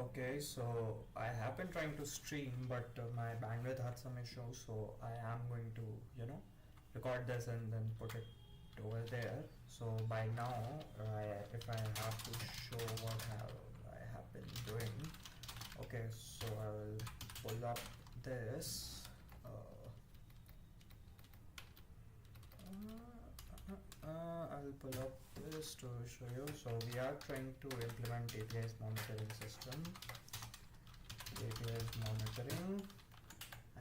Okay, so I have been trying to stream, but my bandwidth had some issues, so I am going to, record this and then put it over there. So by now, if I have to show what I have been doing, okay, so I will pull up this. I'll pull up this to show you. So we are trying to implement APIs monitoring system. APIs monitoring,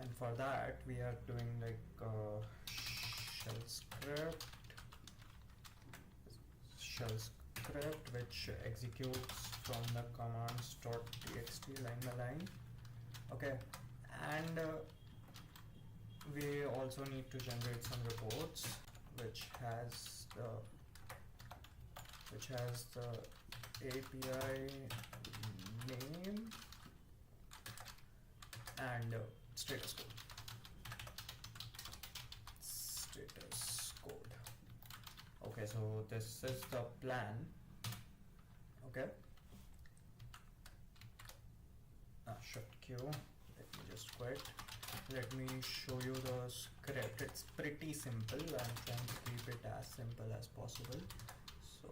and for that we are doing like shell script which executes from the commands.txt line by line. Okay, and we also need to generate some reports which has the API name and status code. Okay, so this is the plan. Okay, shut queue. Let me just quit. Let me show you the script. It's pretty simple. I'm trying to keep it as simple as possible. So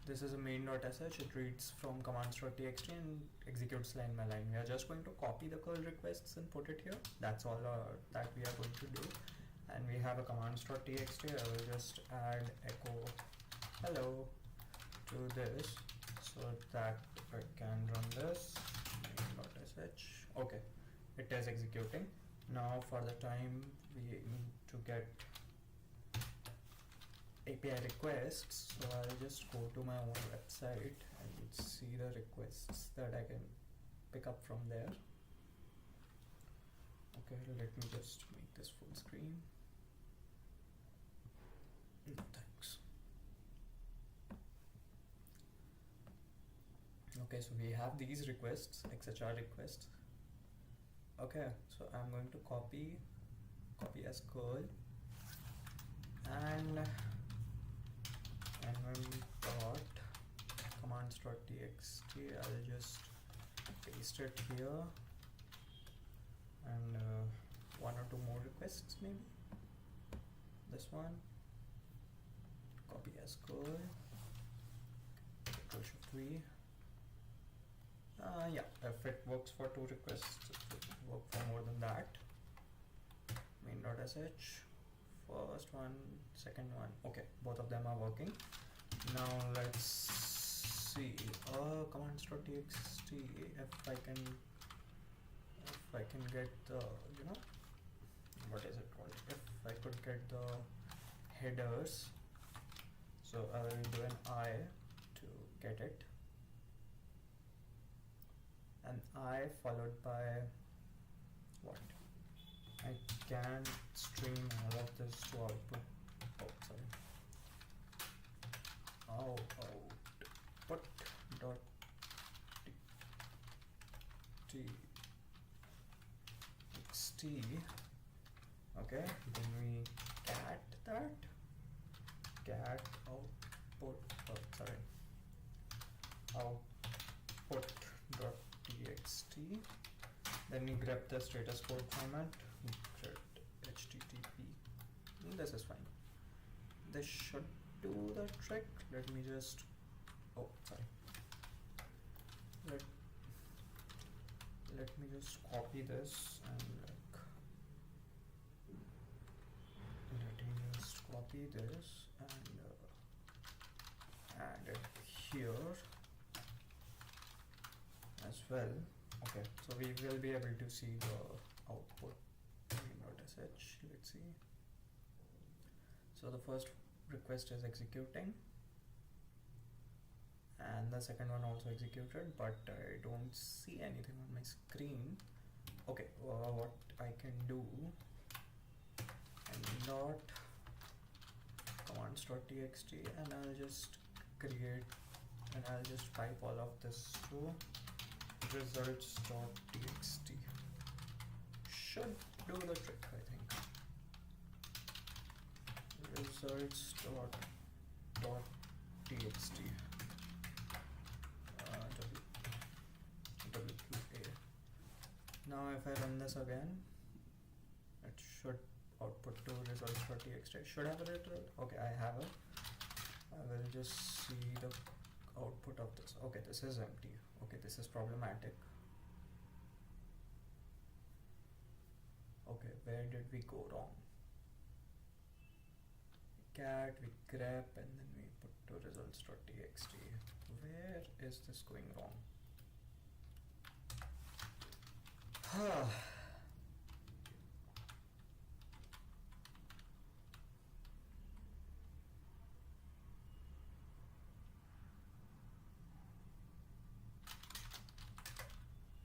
this is a main.sh. It reads from commands.txt and executes line by line. We are just going to copy the curl requests and put it here. That's all that we are going to do. And we have a commands.txt. I will just add echo hello to this so that I can run this main.sh. Okay, it is executing. Now for the time we need to get API requests, so I'll just go to my own website and see the requests that I can pick up from there. Okay, let me just make this full screen. No, thanks. Okay, so we have these requests, XHR requests. Okay, so I'm going to copy as curl and commands.txt. I'll just paste it here, and one or two more requests maybe. This one, copy as curl, Control Shift V. Yeah, if it works for two requests, it will work for more than that. Main.sh, first one, second one. Okay, both of them are working. Now let's see. Commands.txt. If I can get the, what is it called? If I could get the headers, so I will do an I to get it. An I followed by what? I can stream all of this to output. Oh, sorry. Output dot txt. Okay, then we cat output. Oh, sorry. Output dot txt. Then we grab the status code format, http. This is fine. This should do the trick. Let me just, let me just copy this and let me just copy this and add it here as well. Okay, so we will be able to see the output main.sh. Let's see. So the first request is executing and the second one also executed, but I don't see anything on my screen. Okay, what I can do, and commands.txt, and I'll just pipe all of this to results.txt. Should do the trick, I think. Results.txt. Now if I run this again, it should output to results.txt. I should have a literal. Okay, I have it. I will just see the output of this. Okay, this is empty. Okay, this is problematic. Okay, where did we go wrong? Cat, we grep, and then we put to results.txt. Where is this going wrong?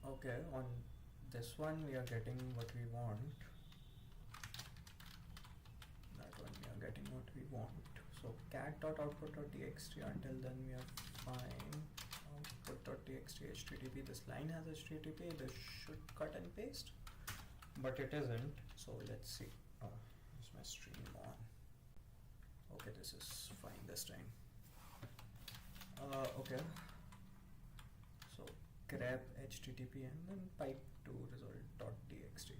Okay, on this one we are getting what we want. That one we are getting what we want. So cat.output.txt, until then we are fine. Output.txt http, this line has http, this should cut and paste, but it isn't. So let's see. Is my stream on? Okay, this is fine this time. Okay, so grab http and then pipe to result.txt.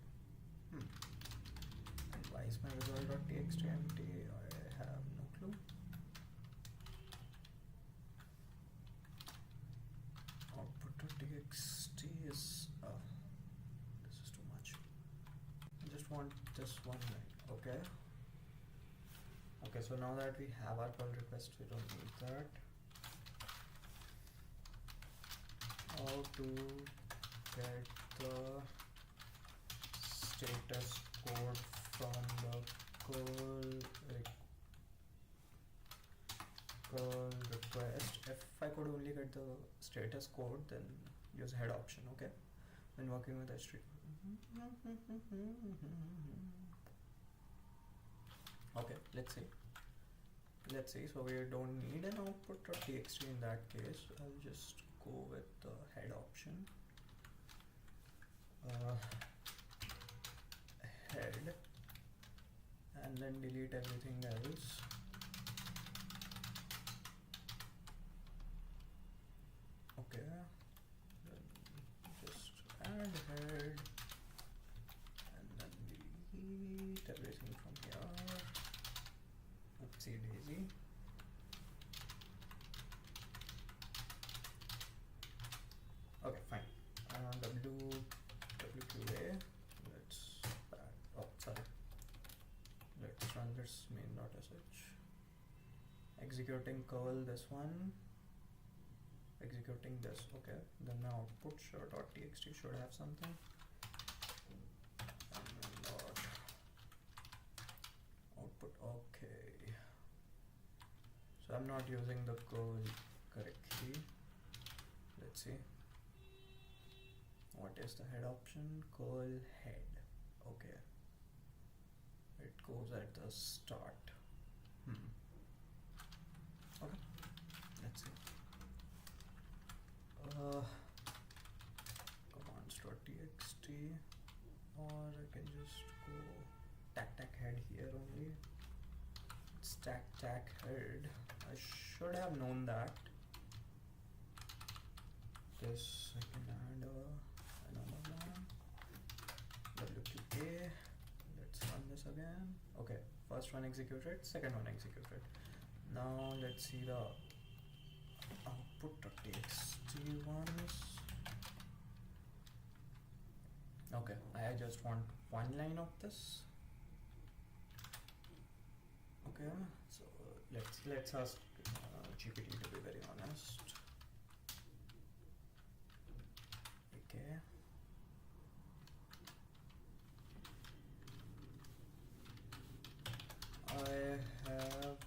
And why is my result.txt empty? I have no clue. Output.txt is this is too much. I just want this one line. Okay. Okay, so now that we have our pull request, we don't need that. How to get the status code from the curl request. If I could only get the status code, then use head option. Okay, when working with h3. Okay, let's see. So we don't need an output.txt in that case. I'll just go with the head option. Head, and then delete everything else. Okay, then just add head, and then delete everything from here. Oopsie daisy. Okay, fine. WQA. Let's run this main.sh. Executing curl this one. Executing this. Okay. Then my output .txt should have something. Output. Okay. So I'm not using the curl correctly. Let's see. What is the head option? Curl head. Okay. It goes at the start. Okay. Let's see. Commands.txt, or I can just go tac head here only. It's tac head. I should have known that. This I can add another one. WQA. Let's run this again. Okay, first one executed, second one executed. Now let's see the output.txt ones. Okay, I just want one line of this. Okay, so let's ask GPT to be very honest. Okay. I have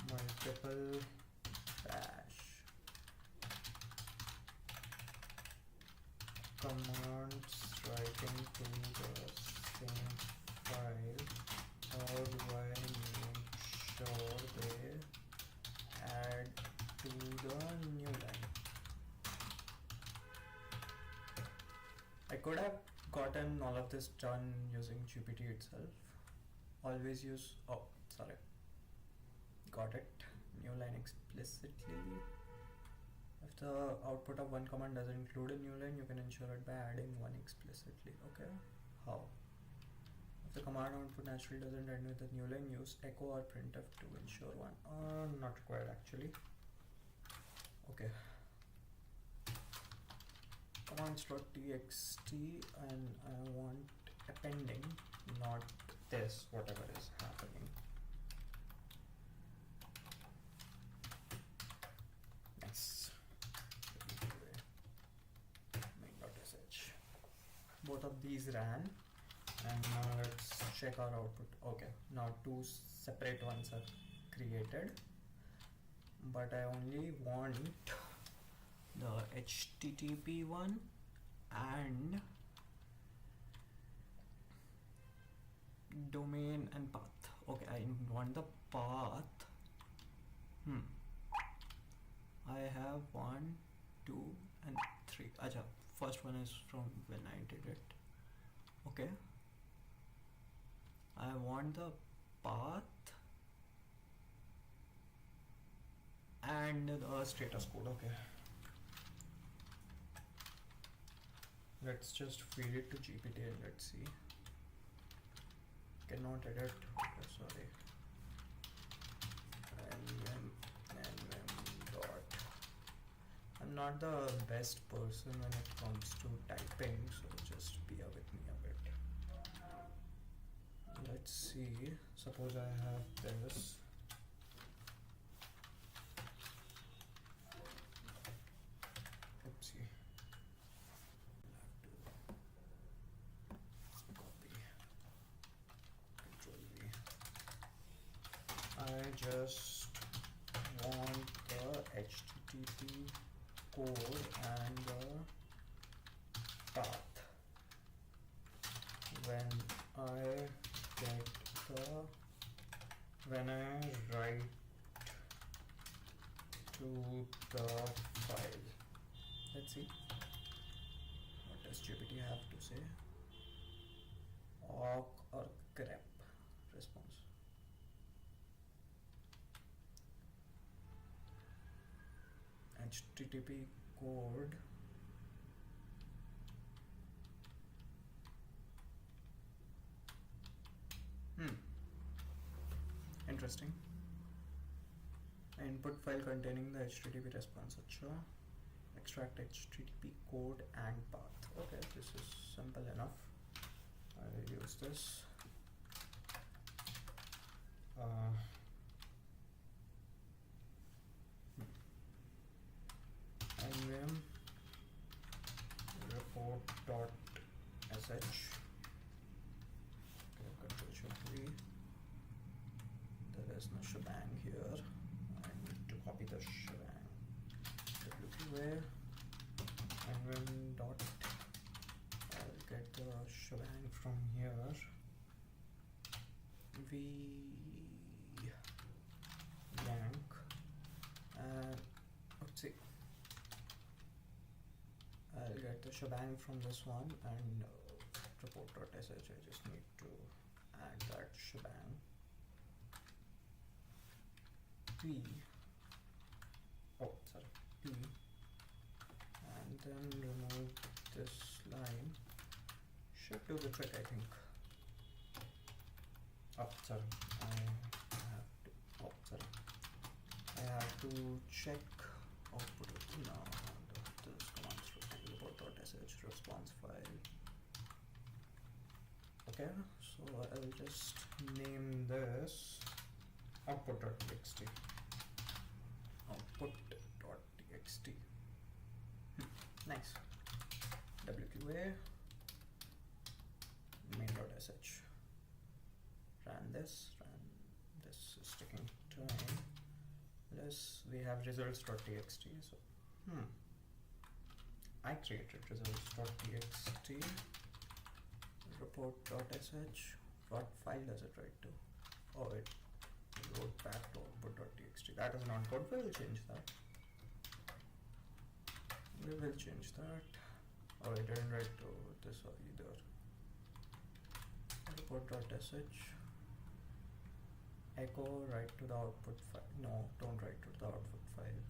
multiple bash commands writing to the same file. How do I make sure they add to the new line? I could have gotten all of this done using GPT itself. Always use, oh, sorry. Got it. New line explicitly. If the output of one command doesn't include a new line, you can ensure it by adding one explicitly. Okay, how? If the command output naturally doesn't end with a new line, use echo or printf to ensure one. Not required actually. Okay. Commands.txt, and I want appending, not this, whatever is happening. Nice. Main.sh. Both of these ran, and now let's check our output. Okay, now two separate ones are created, but I only want the HTTP one and domain and path. Okay, I want the path. I have 1, 2 and 3. Acha, first one is from when I did it. Okay, I want the path and the status code. Okay, let's just feed it to GPT and let's see. Cannot edit. Okay, sorry. Dot. I'm not the best person when it comes to typing, so just bear with me a bit. Let's see. Suppose I have this. Oopsie. I just want the HTTP code and the path. When I write to the file. Let's see. What does GPT have to say? Awk or grep response. HTTP code interesting. Input file containing the HTTP response. Extract HTTP code and path. Okay, this is simple enough. I will use this. nvm report.sh. Okay, Control-V. There is no shebang here. I need to copy the shebang. www nvm dot. I'll get the shebang from here. yank and let's see. I'll get the shebang from this one and report.sh. I just need to add that shebang. P and then remove this line. Should do the trick, I think. I have to check output. No, this commands report.sh response file. Okay, so I'll just name this output.txt. Output.txt. Nice. WQA main.sh. Ran this is taking time. We have results.txt. So I created results.txt. Report.sh. What file does it write to? Oh, it wrote back to output.txt. That is not good. We will change that. Oh, it didn't write to this either. Report.sh. Echo write to the output file. No, don't write to the output file.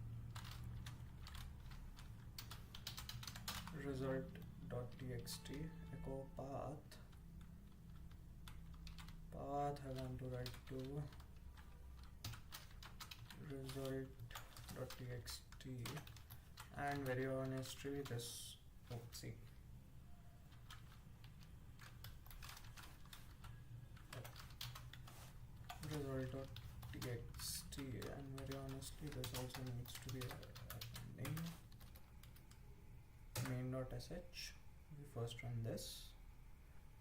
result.txt echo path. Path I want to write to result.txt, and very honestly this, oopsie, result.txt, and very honestly this also needs to be a name, main.sh. We first run this.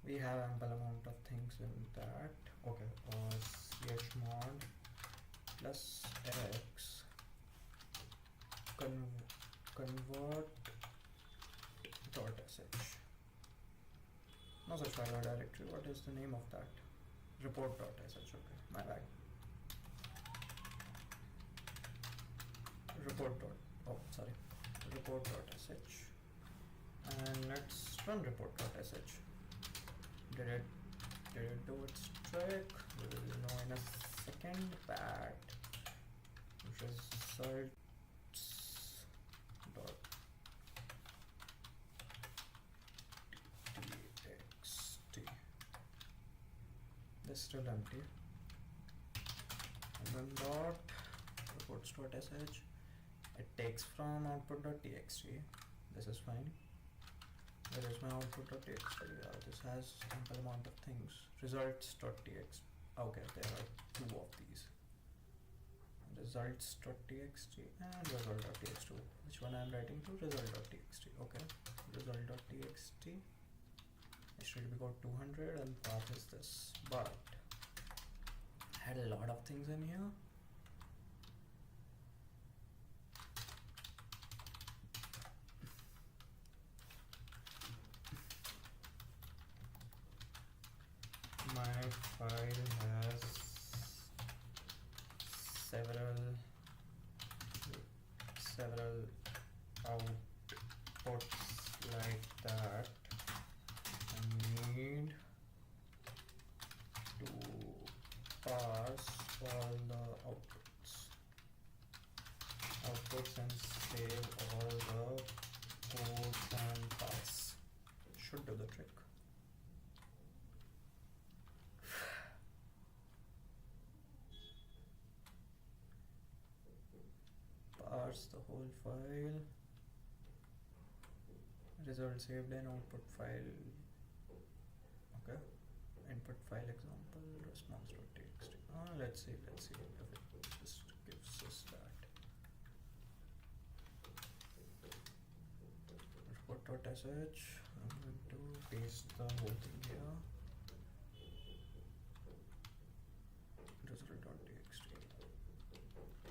We have ample amount of things in that. Okay, chmod plus x convert dot sh. No such file or directory. What is the name of that? Report dot sh. Okay, my bad. Report dot, oh sorry, report dot sh, and let's run report dot sh. Did it do its trick? We will know in a second. That results dot txt. This is still empty. And then dot reports dot sh. It takes from output.txt. This is fine. Where is my output.txt? This has ample amount of things. Results.txt. Okay, there are two of these. Results.txt and result.txt. Which one I am writing to? Result.txt. Okay. Result.txt. It should be got 200 and path is this. But I had a lot of things in here. My file has several outputs like that. I need to parse all the outputs and save all the codes and paths. Should do the trick. Parse the whole file. Result saved in output file. Okay. Input file example response.txt. Let's see if it just gives us that. Report.sh. I'm going to paste the whole thing here. Result.txt.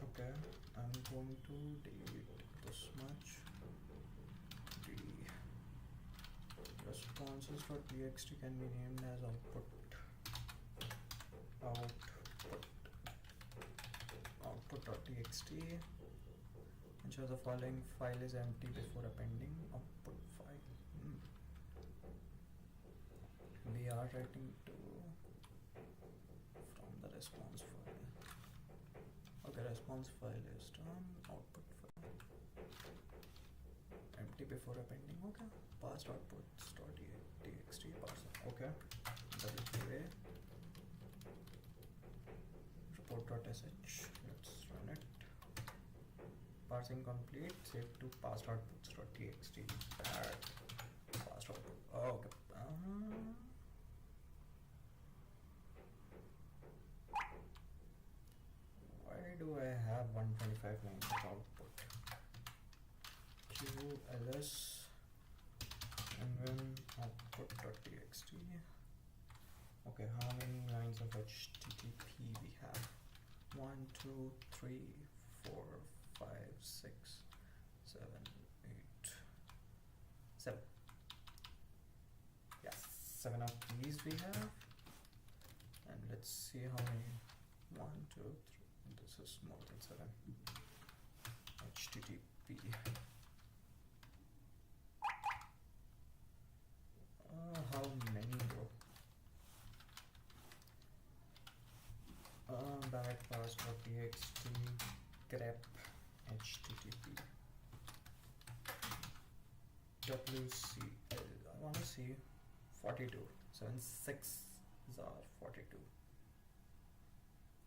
Okay, I'm going to delete this much. The responses.txt can be named as output.txt. Ensure the following file is empty before appending output file. We are writing to from the response file. Okay, response file is done. Output file empty before appending. Okay, parsed outputs.txt parser. Okay, double QA. Report.sh. Let's run it. Parsing complete. Save to parsed outputs.txt. Bad parsed output. Oh, okay. Why do I have 125 lines of output? QLS and then output.txt. Okay, how many lines of HTTP we have? 1, 2, 3, 4, 5, 6, 7, 8, 7. Yes, 7 of these we have. And let's see how many. 1, 2, 3. This is more than 7. HTTP. How many though? Bad pass.txt grep HTTP. WCL. I want to see 42. 76 are 42.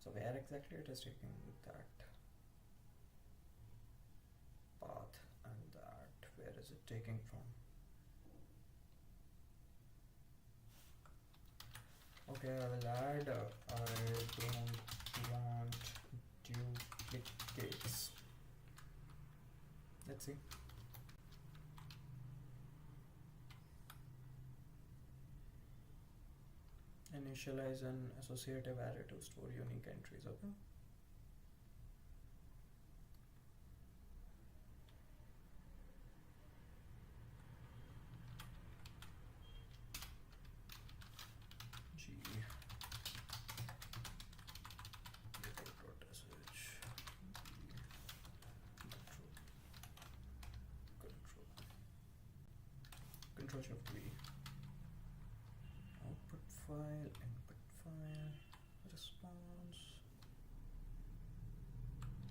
So where exactly it is taking that path and that, where is it taking from? Okay, I will add, I don't want duplicates. Let's see. Initialize an associative array to store unique entries, okay? G decode.sh control shift V. Output file, input file, response.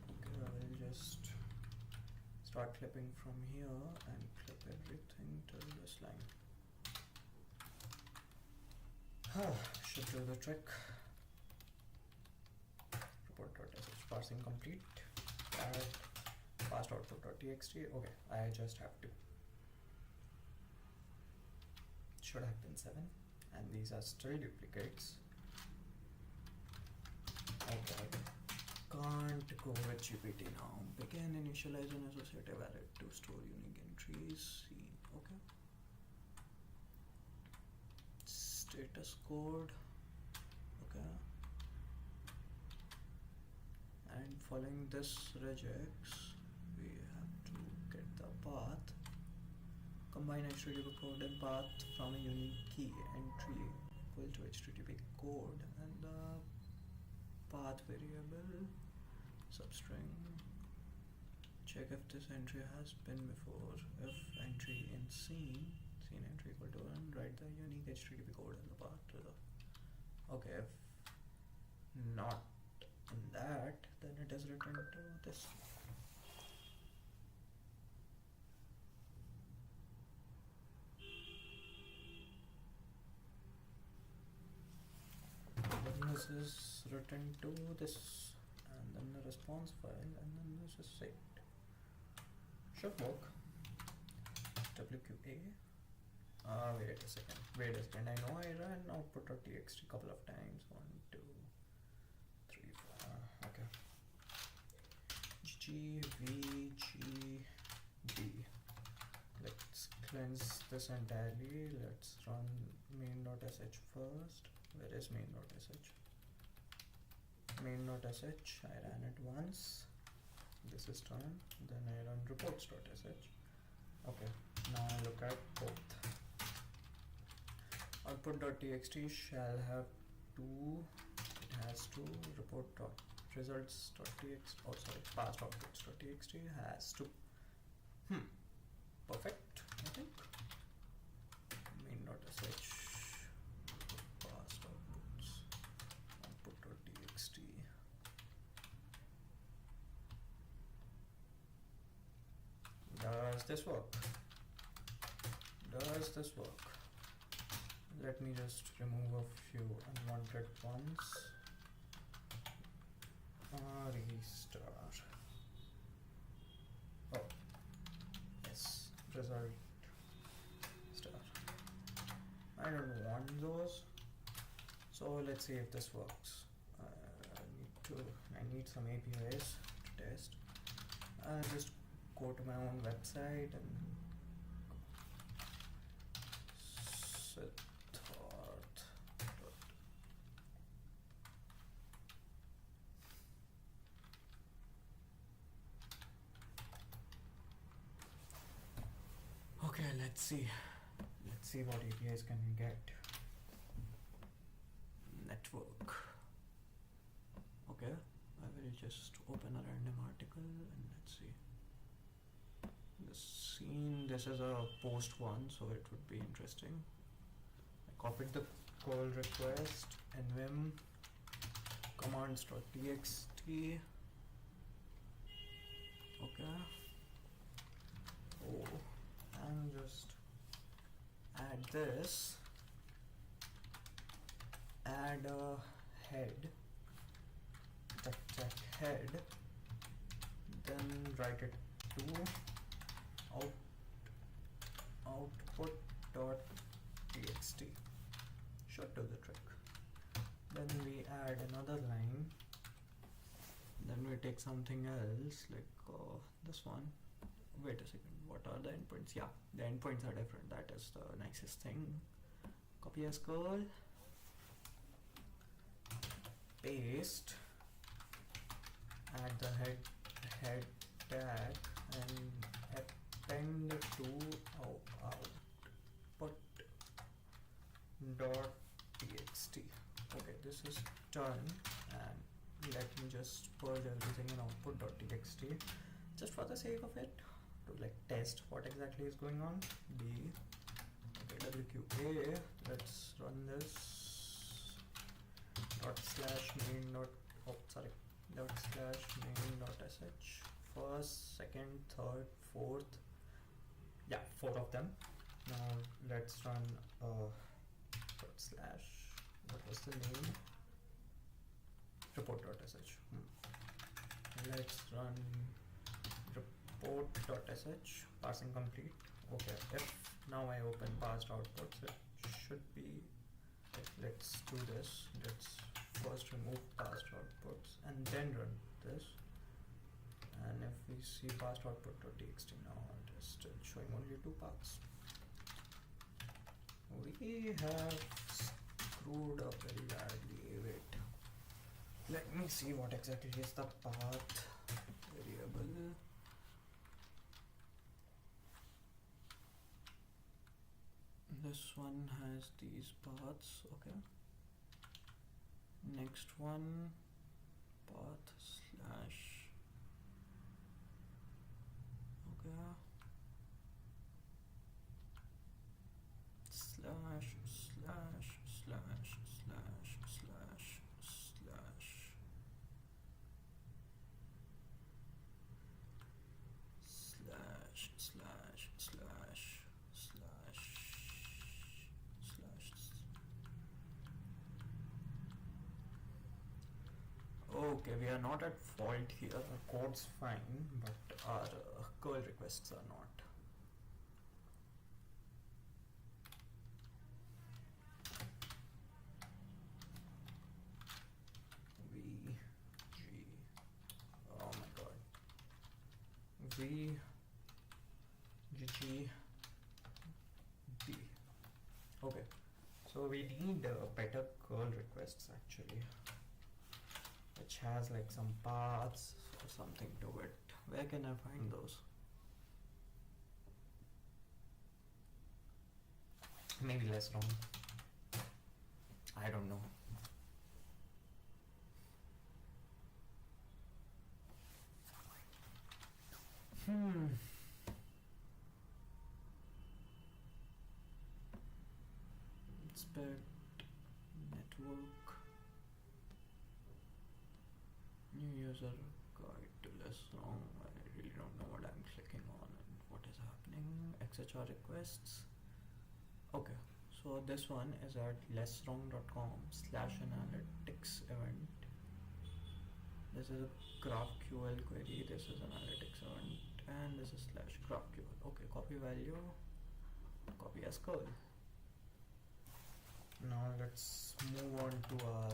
Okay, I will just start clipping from here and clip everything till this line. Should do the trick. Report.sh parsing complete. Add past output.txt. Okay, I just have to. Should have been 7, and these are still duplicates. Okay, can't go with GPT now. Begin initialize an associative array to store unique entries. Okay. Status code. Okay. And following this regex, we have to get the path. Combine HTTP code and path from a unique key entry equal to HTTP code and the path variable substring. Check if this entry has been before. If entry in scene entry equal to 1, write the unique HTTP code in the path to the. Okay, if not in that, then it is returned to this. This is written to this, and then the response file, and then this is saved. Should work. WQA. Wait a second. I know I ran output.txt couple of times. 1, 2, 3, 4. Okay. GVGD. Let's cleanse this entirely. Let's run main.sh first. Where is main.sh? Main.sh, I ran it once. This is done. Then I run reports.sh. Okay, now I look at both. Output.txt shall have two. It has two. Results.txt. Oh, sorry, past outputs.txt has two. Perfect, I think. Main.sh. Past outputs. Output.txt. Does this work? Does this work? Let me just remove a few unwanted ones. Restart. Oh, yes, result star. I don't want those. So let's see if this works. I need some APIs to test. I'll just go to my own website and okay, let's see what APIs can we get. Network. Okay, I will just open a random article and let's see. This is a post one, so it would be interesting. I copied the call request, nvim commands.txt. Okay. Oh, and just this, add a head, check head, then write it to output.txt. Should do the trick. Then we add another line, then we take something else like this one. Wait a second, what are the endpoints? Yeah, the endpoints are different, that is the nicest thing. Copy as curl, paste, add the head tag and append to output.txt. Okay, this is done, and let me just purge everything in output.txt just for the sake of it, to like test what exactly is going on. Okay, wqa, let's run this /main.sh, first, second, third, fourth, yeah, 4 of them. Now let's run what was the name, report.sh. Let's run report.sh, parsing complete. Okay, if now I open parsed outputs, it should be, let's do this. Let's first remove parsed outputs and then run this, and if we see parsed output.txt, now it is still showing only 2 paths. We have screwed up very badly. Wait, let me see what exactly is the path variable. This one has these paths. Okay, next one, path slash, okay, slash slash slash slash slash slash slash slash slash slash slash. Okay, we are not at fault here. Our code's fine, but our curl requests are not. Oh my god. Okay, so we need better curl requests actually, which has like some paths or something to it. Where can I find those? Maybe less wrong. I don't know. Inspect network, new user guide to less wrong. I really don't know what I'm clicking on and what is happening. XHR requests. Okay, so this one is at lesswrong.com/analytics event. This is a GraphQL query, this is analytics event, and this is /GraphQL. Okay, copy value, copy as curl. Now let's move on to our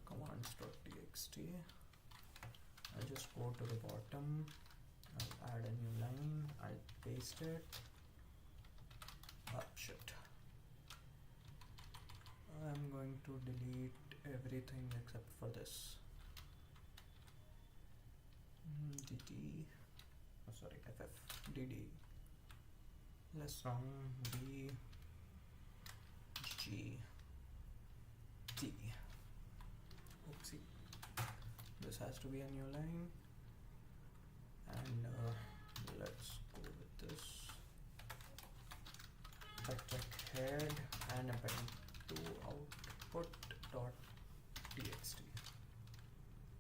commands.txt. I'll just go to the bottom, I'll add a new line, I'll paste it. Shit. I'm going to delete everything except for this. ff less wrong b g t. Oopsie, this has to be a new line, and let's go with this. Check head and append to output.txt.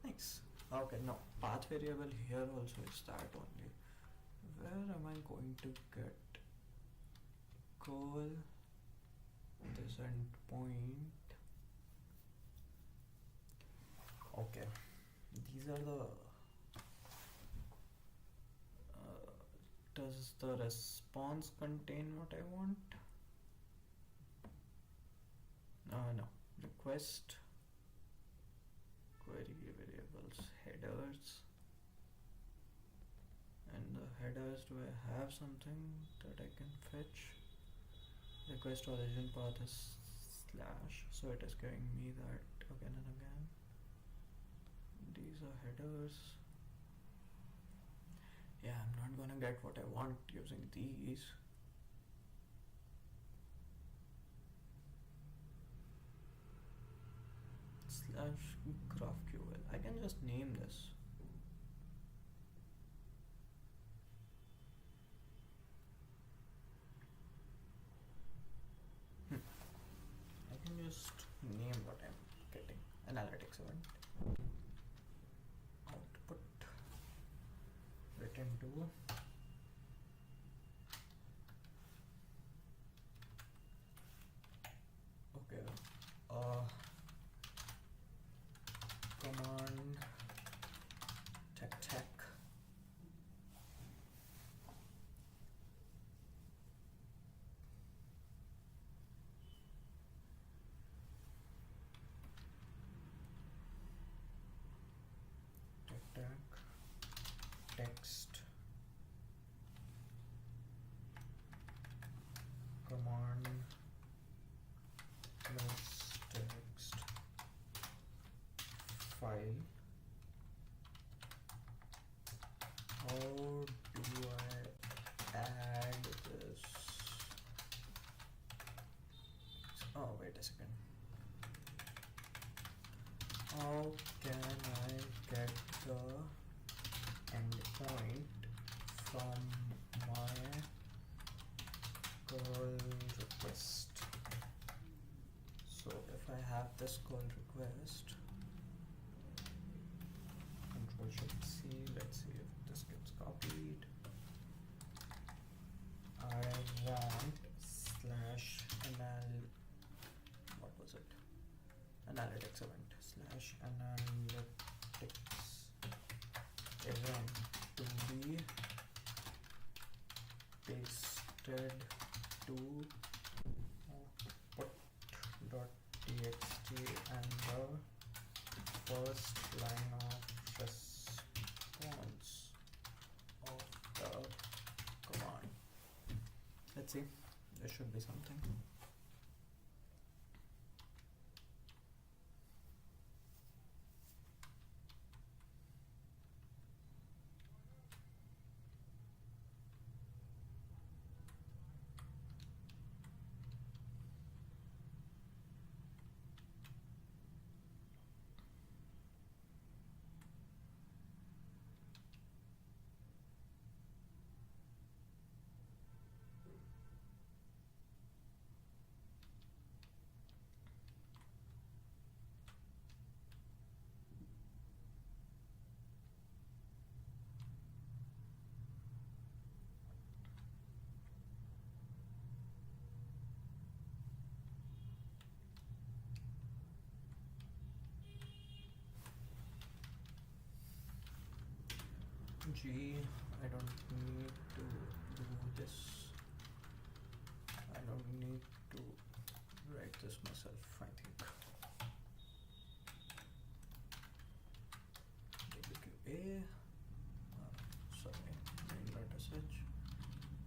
Nice. Okay, now path variable here also is that only. where am I going to get curl this endpoint? Okay, these are the does the response contain what I want? No, request query variables headers, and the headers, do I have something that I can fetch? Request origin path is slash, so it is giving me that again and again. These are headers. Yeah, I'm not gonna get what I want using these. Slash GraphQL. I can just name this. I can just name what I'm getting. Analytics event. Output written to okay. Command tech text command plus text file. How do I add this? Oh, wait a second. How can I get the endpoint from my call request? So if I have this call request, Control Shift C, let's see if this gets copied. I want slash what was it? Analytics event slash analytics event to be pasted to output.txt and the first line of response of the command. Let's see, there should be something. G, I don't need to do this. I don't need to write this myself, I think. WQA, sorry, main.sh.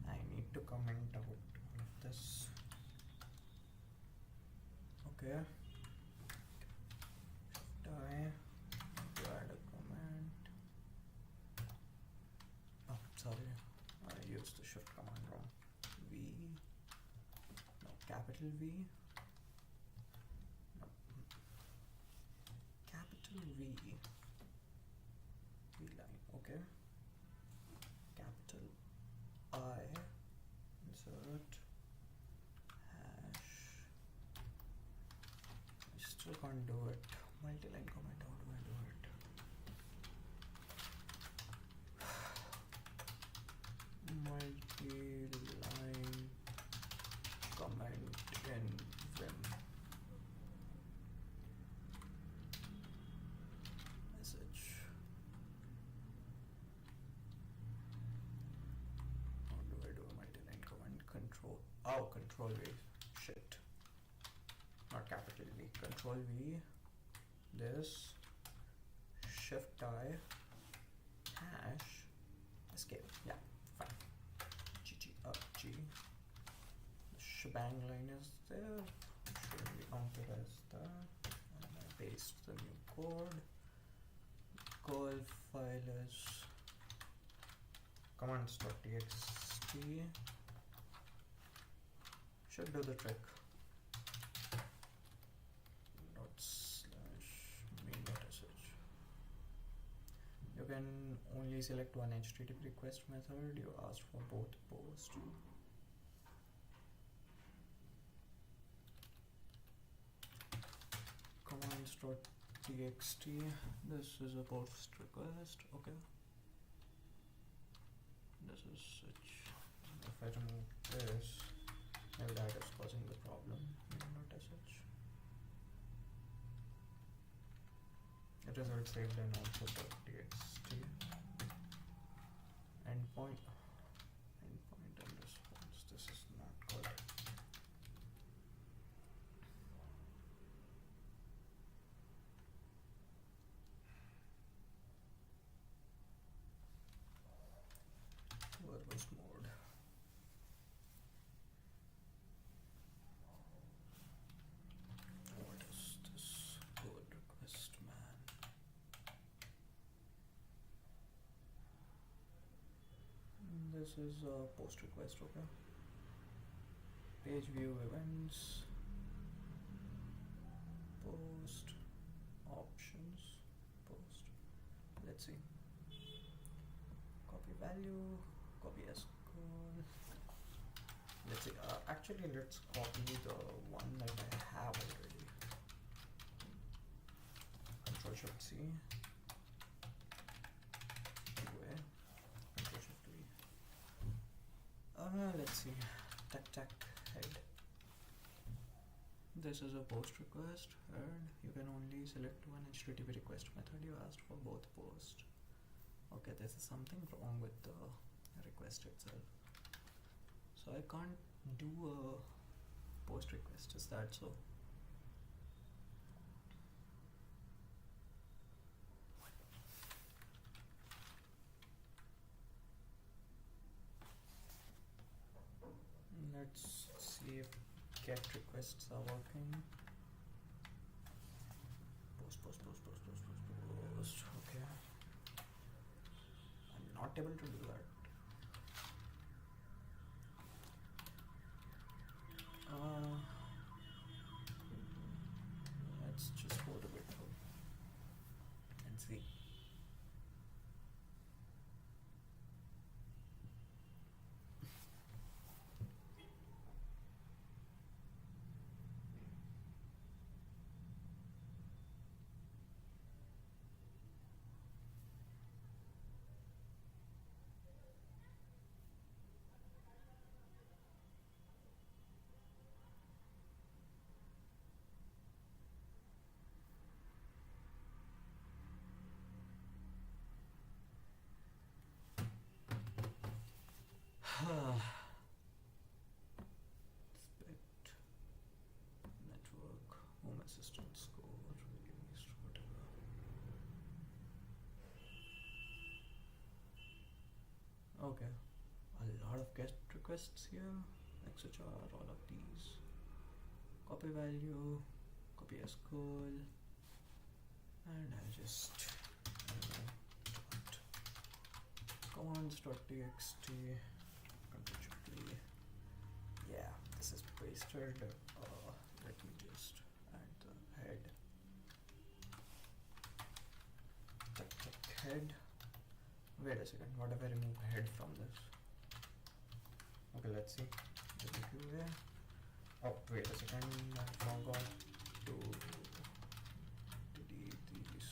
I need to comment out all of this. Okay. Die to add a comment. Oh, sorry, I used the shift command wrong. V, no, capital V, no, capital V, V line, okay. Capital I, insert, hash, I still can't do it. Multi-line comment, how do I do it? Oh, control V. Shit. Not capital V. Control V. This. Shift I. Hash. Escape. Yeah, fine. GG up G. The shebang line is there. Shouldn't be counted as that. And I paste the new code. Call file is commands.txt. Should do the trick. /main.sh. You can only select one HTTP request method. You asked for both post. Commands.txt. This is a post request. Okay. This is such. If I remove this, maybe that is causing the problem. Main.sh. The result saved and also .txt. Endpoint and response. This is not good. Verbose mode. What is this code request, man? This is a post request, okay. Page view events. Post. Options. Post. Let's see. Copy value. Copy as code. Let's see. Actually, let's copy the one that I have already. Control Shift C. Anyway, Control Shift V. Let's see. Tac head. This is a post request, and you can only select one HTTP request method. You asked for both post. Okay, there's something wrong with the request itself. So I can't do a post request. Is that so? Let's see if get requests are working. Post. Okay. I'm not able to do that. Let's just go to GitHub and see. Expect network, home assistant score, released, whatever. Okay, a lot of get requests here. XHR, all of these. Copy value, copy as call, and I just commands.txt. Yeah, this is pasted. Let me just add the head. Head. Wait a second. What if I remove head from this? Okay, let's see. WQA. Oh, wait a second. I forgot to delete these.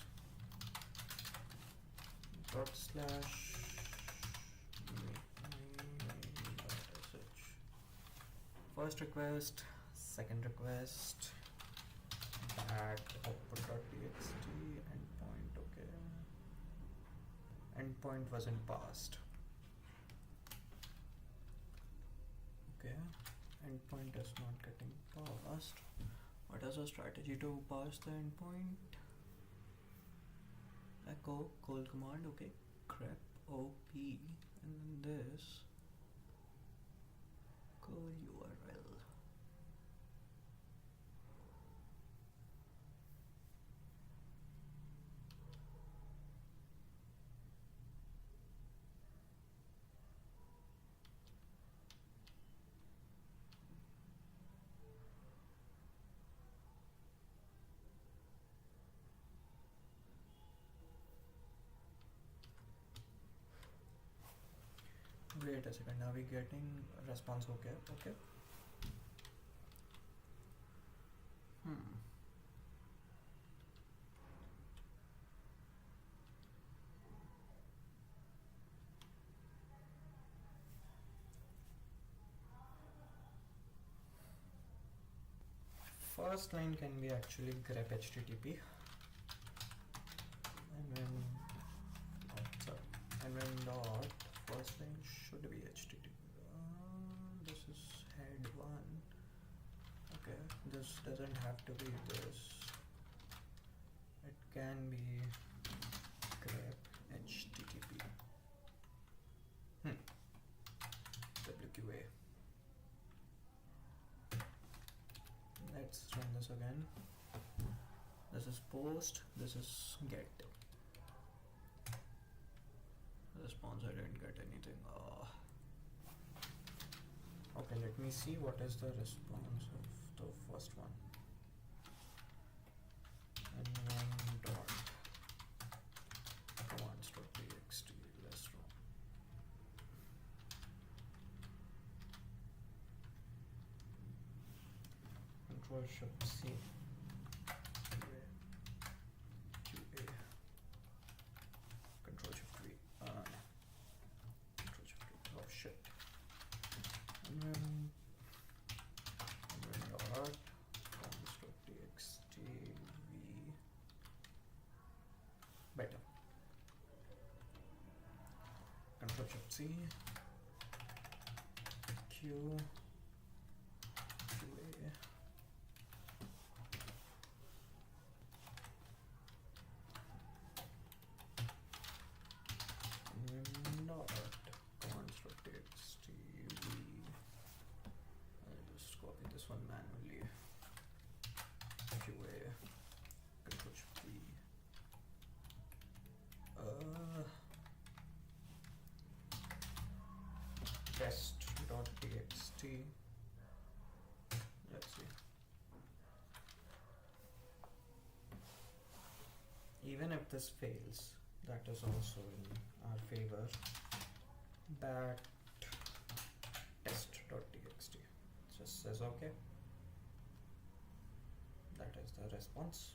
/. First request, second request, at output.txt, endpoint, okay. Endpoint wasn't passed. Okay, endpoint is not getting parsed. What is the strategy to parse the endpoint? Echo call command, okay. Grep op and then this call URL. Wait a second, are we getting response okay? Okay. First line can be actually grep HTTP and when dot first line should be HTTP. This is head 1. Okay, this doesn't have to be this. It can be grep HTTP. WQA. Let's run this again. This is post, this is get. Response, I didn't get anything. Okay, let me see what is the response of the first one. And then dot commands.txt, let's run. Control shift C. QA. Control shift V. Control shift V. Oh shit. And then dot commands.txt V. Better. Control shift C. Q. QA. Not commands.txt v. I'll just copy this one manually. QA. Control shift V. Test.txt. Let's see. Even if this fails, that is also in our favor. That test.txt just says okay. That is the response.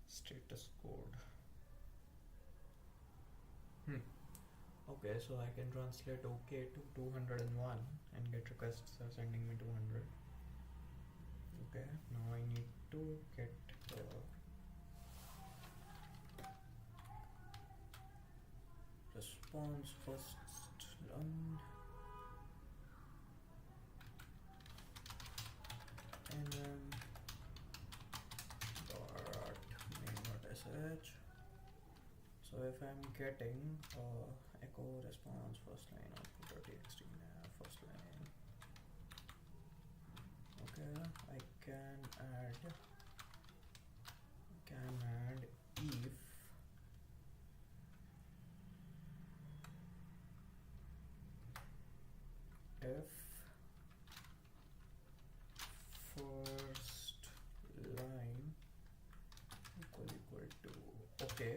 Status code. Okay, so I can translate OK to 201 and get requests are sending me 200. Okay, now I need to get the response first run and then dot main.sh. So if I'm getting echo response first line output.txt nav first line, okay, I can add if first line equal to okay,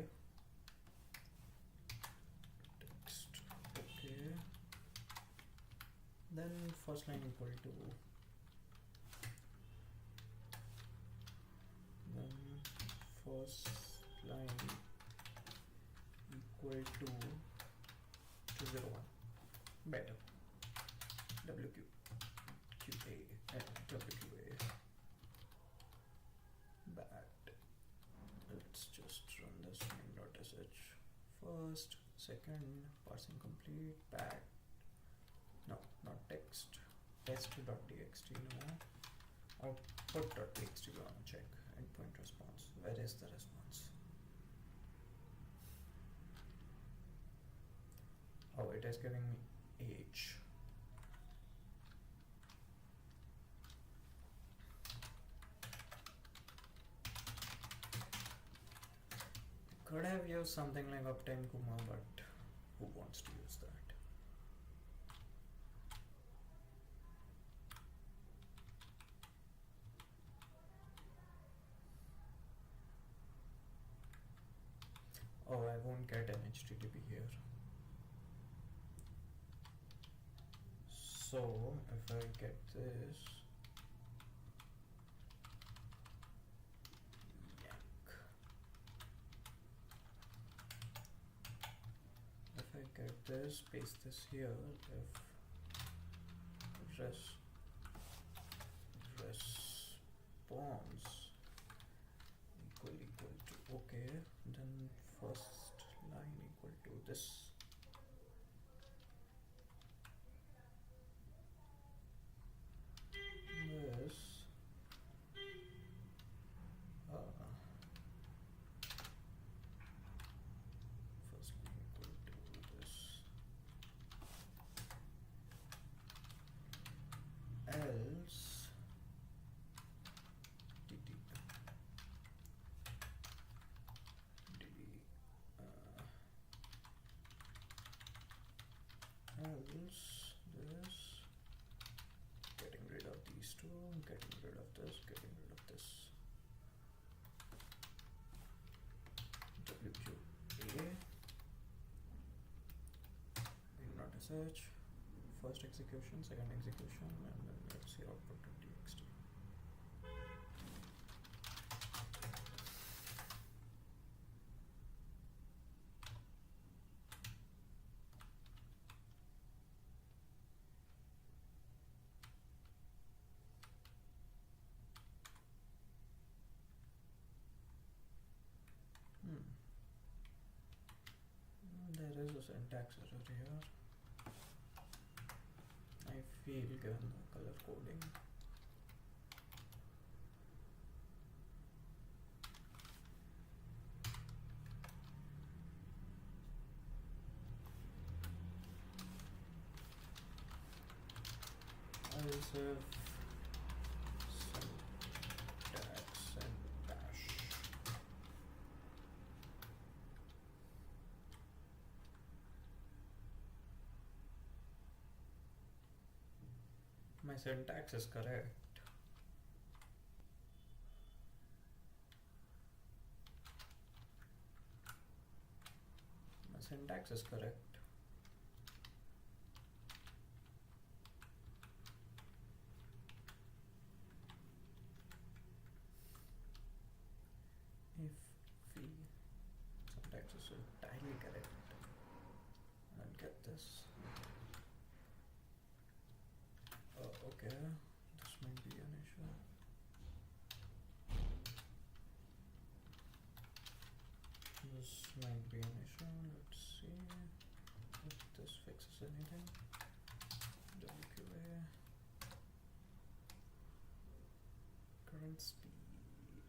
text okay, then first line equal to first line equal to 201. Better. WQ QA first, second, parsing complete, back, no, not text, test.txt, no, output.txt, we want to check, endpoint response, where is the response? Oh, it is giving me age. Could have used something like Uptime Kuma, but who wants to use that? Oh, I won't get an HTTP here. So if I get this, yank. If I get this, paste this here. If response equal to okay, then first line equal to this. This first line equal to this, else else this, getting rid of these two, getting rid of this, getting rid of this. WQA, not a search, first execution, second execution, and then let's see output.txt. There is a syntax error here. I feel given the color coding. I will save syntax and bash. My syntax is correct. My syntax is correct. If v syntax is entirely correct, I'll get this. Okay, this might be an issue. This might be an issue. Let's see if this fixes anything. WQA, current speed,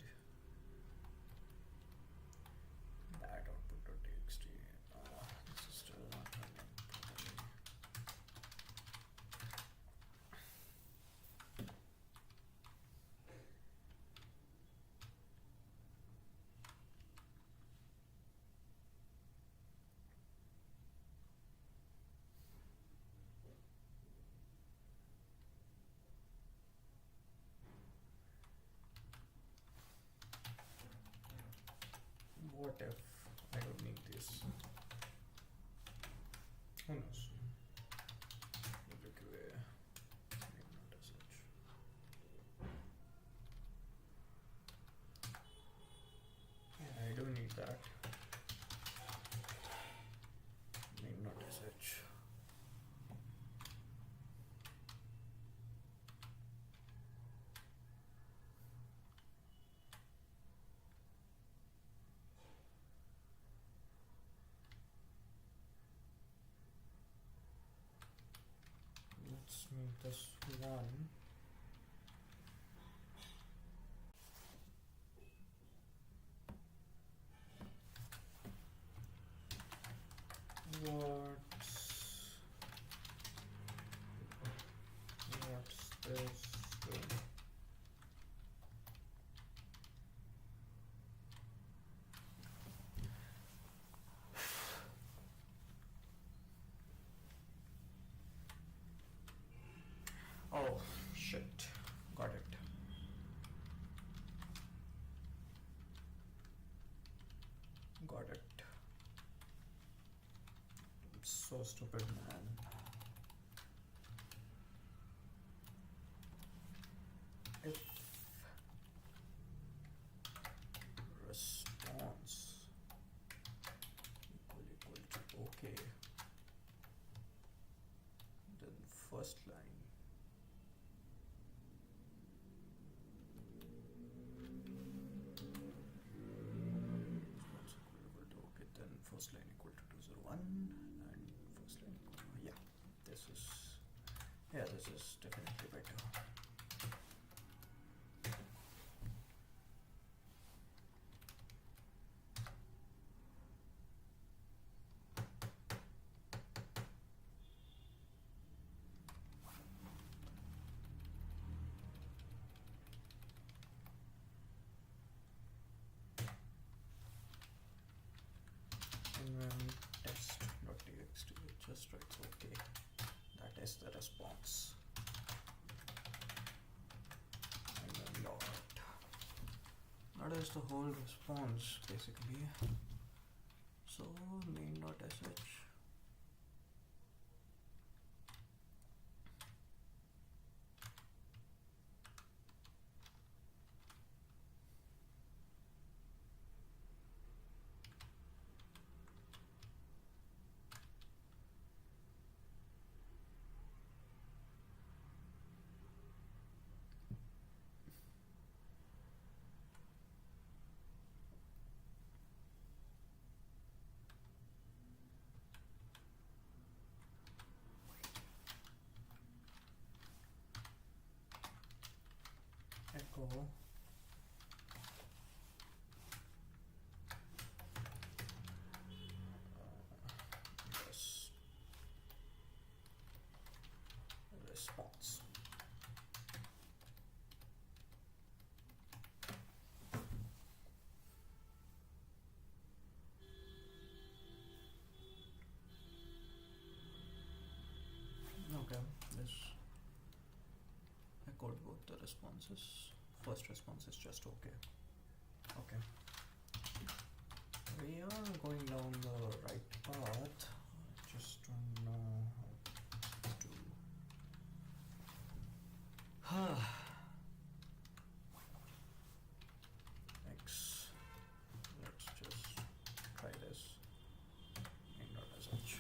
that output.txt. This is still not running properly. What if I don't need this? Who knows? WQA, maybe not as such. Yeah, I do need that. Maybe not as such. this one. What's this doing? Oh shit, got it. Got it. I'm so stupid, man. If response equal to okay, then first line response equal to okay, then first line equal to 201 and first line equal to, yeah, this is definitely better. And then test.txt, it just writes okay. That is the response. And then dot. That is the whole response basically. So main.sh. Echo response. Okay, this echoed both the responses. First response is just okay. Okay. We are going down the right path. I just don't know how to X. Let's just try this. Main.sh.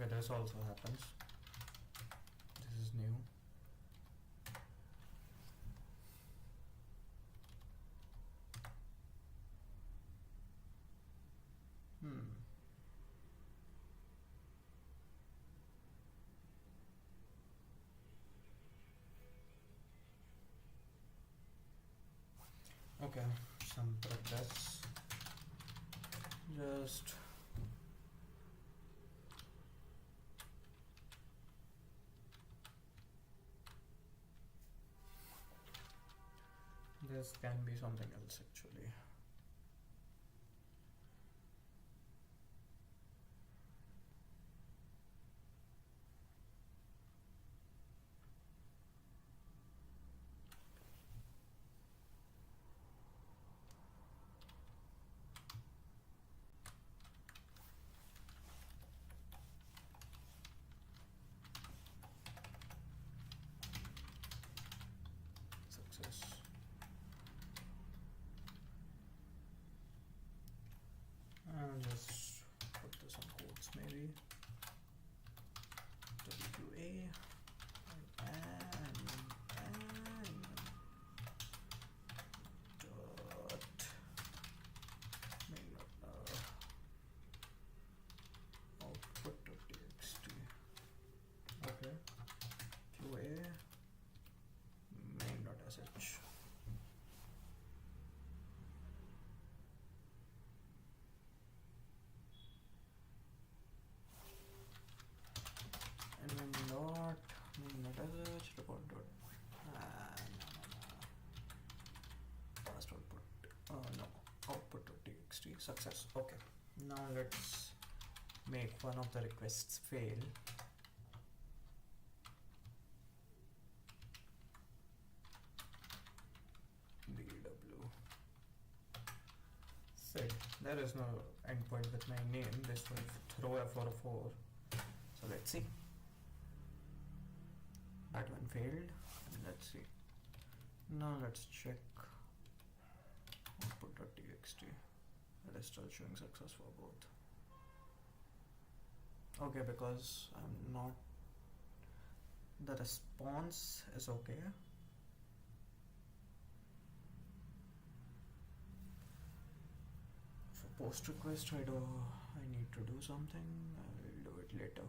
Okay, this also happens. This is new. Okay, some progress. Just this can be something else actually. Success. I'll just put this on quotes maybe. WQA and dot main output.txt. Okay. QA main.sh. And main.sh report dot past output. No, output.txt. Success. Okay. Now let's make one of the requests fail. DW. Set. There is no endpoint with my name. This will throw a 404. So let's see. That one failed. Let's see. Now let's check output.txt. It is still showing success for both. Okay, because I'm not. The response is okay. For post request, I need to do something. I will do it later.